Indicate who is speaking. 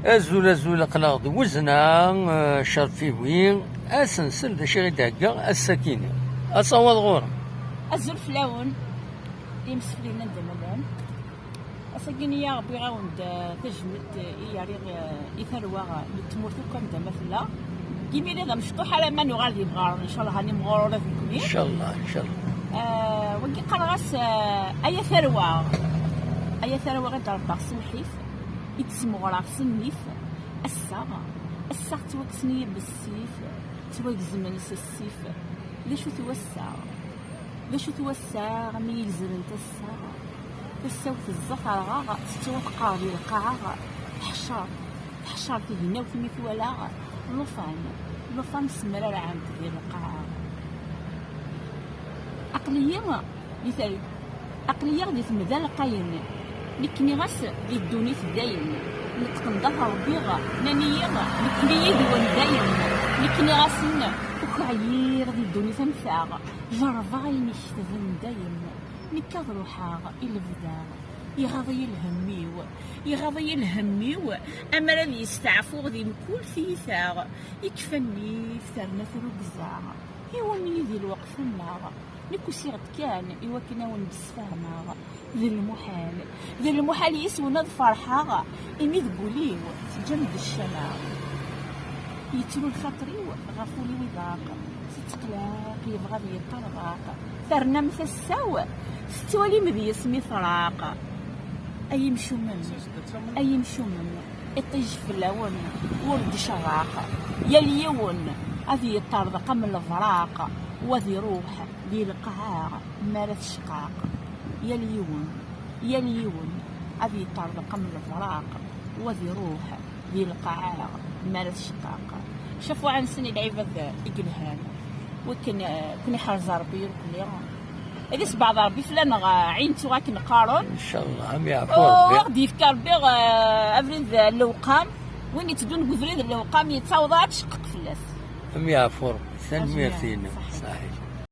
Speaker 1: أزول قلاغ وزنا شرفيوين أسنسل دا شي غيداكا السكينة أصوات غورا
Speaker 2: أزول فلاون يمسفلين ندملان أسكيني يا ربي غاوند تجمد ياري يثروى لتموت كم دمثلا كيمي لي مشطوح على ما نغادي بغار إن شاء الله هاني مغرورة فيكم
Speaker 1: إن شاء الله إن شاء الله
Speaker 2: وكي قرغاس أي ثروى غير ربع سنحيف يتسمو غراف سنيف الساعة توكسني بالسيف توكزمن السيف ليش توسع مي يلزم انت الساعة تساوت الزفر غاغا تتوقع ديال القاعة تحشر في هنا وفي مثولا لوفان سمرا عند ديال القاعة عقلية غادي تمدا القاين لكني غاس دي الدونيت دايم نتقنضها ربيغا نانيا لكني يدوان دايم لكني غاسن وكعيير دي الدونيت نفاغ جربا غاين يشتغل دايم نكاض روحاغ يغاضي الهميو اما راه يستعفو غادي نكون ثيثاغ يكفني ثرنا ثروق الزاغ ايوا مني ذي الوقت النار نيكو سيغد كان ايوا كنا ونبسفهماغ ذي المحال يسونا الفرحة إمي تقوليو جنب الشماغ يتلو الخاطري غافولي وذاق ستقلاق يبغى يطرق ثرنا مثساو ستوالي مذي يسمي فراق أي مشو من يطيج في اللون ورد شراق يا اليون أذي يطرق من الفراق وذي روح ذي القعاق مالت شقاق يا اليون أبي طرق من الفراق وذي روح ذي القعاق مالت شقاق شافوا عن سني العباد يقلهان وكن حرز ربي يركن إذا سبع ربي فلان عين تواك نقارن
Speaker 1: إن شاء الله هم يعرفوا
Speaker 2: ربي يفكر بيغ أفريد اللوقام وين يتدون بفريد اللوقام يتصاوضات شقق فلاس
Speaker 1: هم يعرفوا ثاني ميرتين صحيح